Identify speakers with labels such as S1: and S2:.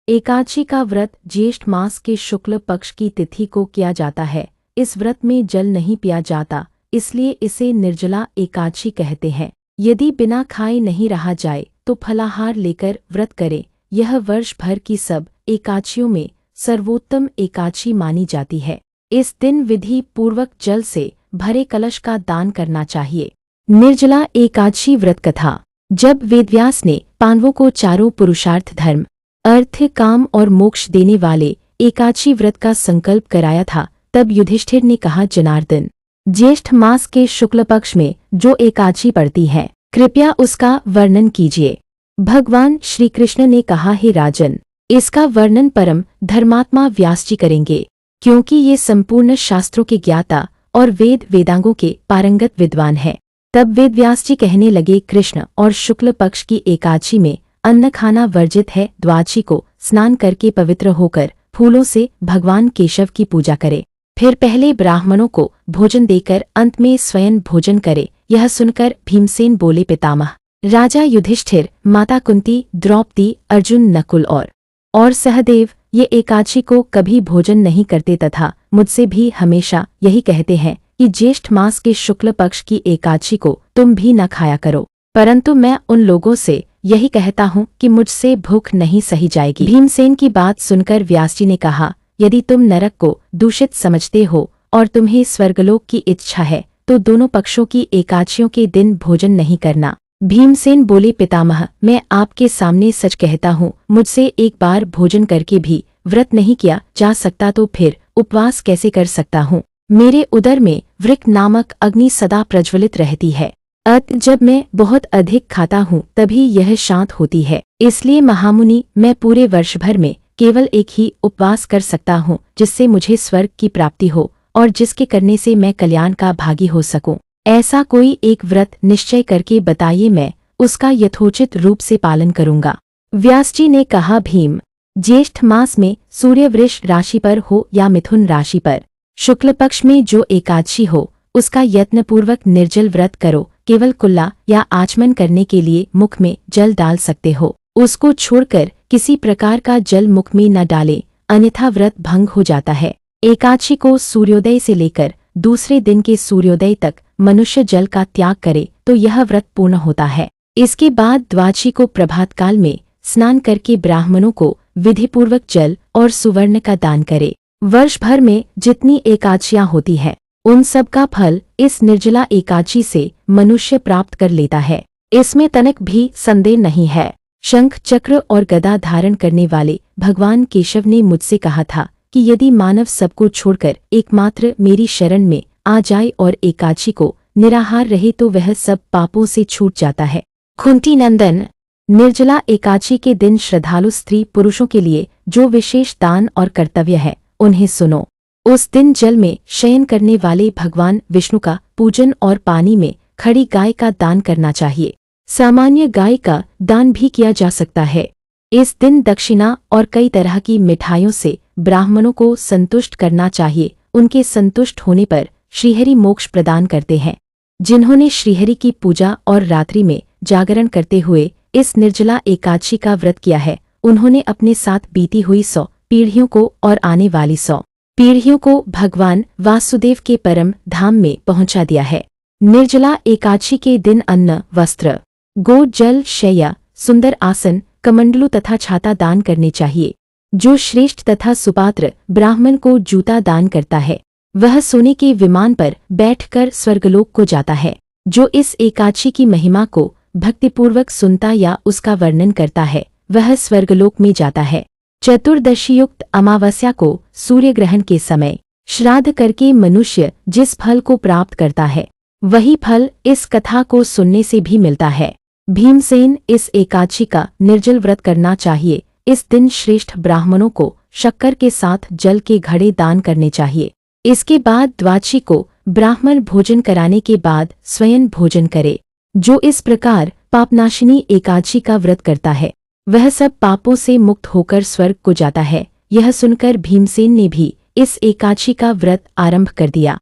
S1: एकादशी का व्रत ज्येष्ठ मास के शुक्ल पक्ष की तिथि को किया जाता है। इस व्रत में जल नहीं पिया जाता, इसलिए इसे निर्जला एकादशी कहते हैं। यदि बिना खाए नहीं रहा जाए तो फलाहार लेकर व्रत करें। यह वर्ष भर की सब एकादशियों में सर्वोत्तम एकादशी मानी जाती है। इस दिन विधि पूर्वक जल से भरे कलश का दान करना चाहिए। निर्जला एकादशी व्रत कथा। जब वेदव्यास ने पांडवों को चारों पुरुषार्थ धर्म, अर्थ, काम और मोक्ष देने वाले एकादशी व्रत का संकल्प कराया था, तब युधिष्ठिर ने कहा, जनार्दन, ज्येष्ठ मास के शुक्ल पक्ष में जो एकादशी पड़ती है, कृपया उसका वर्णन कीजिए। भगवान श्री कृष्ण ने कहा, हे राजन, इसका वर्णन परम धर्मात्मा व्यास जी करेंगे, क्योंकि ये संपूर्ण शास्त्रों के ज्ञाता और वेदांगों के पारंगत विद्वान हैं। तब वेदव्यास जी कहने लगे, कृष्ण और शुक्ल पक्ष की एकादशी में अन्न खाना वर्जित है। द्वादशी को स्नान करके पवित्र होकर फूलों से भगवान केशव की पूजा करे, फिर पहले ब्राह्मणों को भोजन देकर अंत में स्वयं भोजन करे। यह सुनकर भीमसेन बोले, पितामह, राजा युधिष्ठिर, माता कुंती, द्रौपदी, अर्जुन, नकुल और सहदेव ये एकादशी को कभी भोजन नहीं करते तथा मुझसे भी हमेशा यही कहते हैं कि ज्येष्ठ मास के शुक्ल पक्ष की एकादशी को तुम भी न खाया करो, परंतु मैं उन लोगों से यही कहता हूँ कि मुझसे भूख नहीं सही जाएगी। भीमसेन की बात सुनकर व्यासजी ने कहा, यदि तुम नरक को दूषित समझते हो और तुम्हें स्वर्गलोक की इच्छा है तो दोनों पक्षों की एकादशियों के दिन भोजन नहीं करना। भीमसेन बोले, पितामह, मैं आपके सामने सच कहता हूँ, मुझसे एक बार भोजन करके भी व्रत नहीं किया जा सकता तो फिर उपवास कैसे कर सकता हूँ। मेरे उदर में वृक्क नामक अग्नि सदा प्रज्वलित रहती है। जब मैं बहुत अधिक खाता हूँ तभी यह शांत होती है। इसलिए महामुनि, मैं पूरे वर्ष भर में केवल एक ही उपवास कर सकता हूँ, जिससे मुझे स्वर्ग की प्राप्ति हो और जिसके करने से मैं कल्याण का भागी हो सकूं। ऐसा कोई एक व्रत निश्चय करके बताइए, मैं उसका यथोचित रूप से पालन करूंगा। व्यास जी ने कहा, भीम, ज्येष्ठ मास में सूर्य वृष राशि पर हो या मिथुन राशि पर शुक्ल पक्ष में जो एकादशी हो, उसका यत्नपूर्वक निर्जल व्रत करो। केवल कुल्ला या आचमन करने के लिए मुख में जल डाल सकते हो, उसको छोड़कर किसी प्रकार का जल मुख में न डालें, अन्यथा व्रत भंग हो जाता है। एकादशी को सूर्योदय से लेकर दूसरे दिन के सूर्योदय तक मनुष्य जल का त्याग करे तो यह व्रत पूर्ण होता है। इसके बाद द्वादशी को प्रभात काल में स्नान करके ब्राह्मणों को विधिपूर्वक जल और सुवर्ण का दान करे। वर्ष भर में जितनी एकादशियां होती है, उन सब का फल इस निर्जला एकादशी से मनुष्य प्राप्त कर लेता है, इसमें तनिक भी संदेह नहीं है। शंख, चक्र और गदा धारण करने वाले भगवान केशव ने मुझसे कहा था कि यदि मानव सबको छोड़कर एकमात्र मेरी शरण में आ जाए और एकादशी को निराहार रहे तो वह सब पापों से छूट जाता है। कुंती नंदन, निर्जला एकादशी के दिन श्रद्धालु स्त्री पुरुषों के लिए जो विशेष दान और कर्तव्य है, उन्हें सुनो। उस दिन जल में शयन करने वाले भगवान विष्णु का पूजन और पानी में खड़ी गाय का दान करना चाहिए। सामान्य गाय का दान भी किया जा सकता है। इस दिन दक्षिणा और कई तरह की मिठाइयों से ब्राह्मणों को संतुष्ट करना चाहिए। उनके संतुष्ट होने पर श्रीहरि मोक्ष प्रदान करते हैं। जिन्होंने श्रीहरि की पूजा और रात्रि में जागरण करते हुए इस निर्जला एकादशी का व्रत किया है, उन्होंने अपने साथ बीती हुई 100 पीढ़ियों को और आने वाली 100 पीढ़ियों को भगवान वासुदेव के परम धाम में पहुंचा दिया है। निर्जला एकादशी के दिन अन्न, वस्त्र, गो, जल, शैया, सुंदर आसन, कमंडलू तथा छाता दान करने चाहिए। जो श्रेष्ठ तथा सुपात्र ब्राह्मण को जूता दान करता है, वह सोने के विमान पर बैठकर स्वर्गलोक को जाता है। जो इस एकादशी की महिमा को भक्तिपूर्वक सुनता या उसका वर्णन करता है, वह स्वर्गलोक में जाता है। चतुर्दशीयुक्त अमावस्या को सूर्य ग्रहण के समय श्राद्ध करके मनुष्य जिस फल को प्राप्त करता है, वही फल इस कथा को सुनने से भी मिलता है। भीमसेन, इस एकादशी का निर्जल व्रत करना चाहिए। इस दिन श्रेष्ठ ब्राह्मणों को शक्कर के साथ जल के घड़े दान करने चाहिए। इसके बाद द्वादशी को ब्राह्मण भोजन कराने के बाद स्वयं भोजन करे। जो इस प्रकार पापनाशिनी एकादशी का व्रत करता है, वह सब पापों से मुक्त होकर स्वर्ग को जाता है। यह सुनकर भीमसेन ने भी इस एकादशी का व्रत आरंभ कर दिया।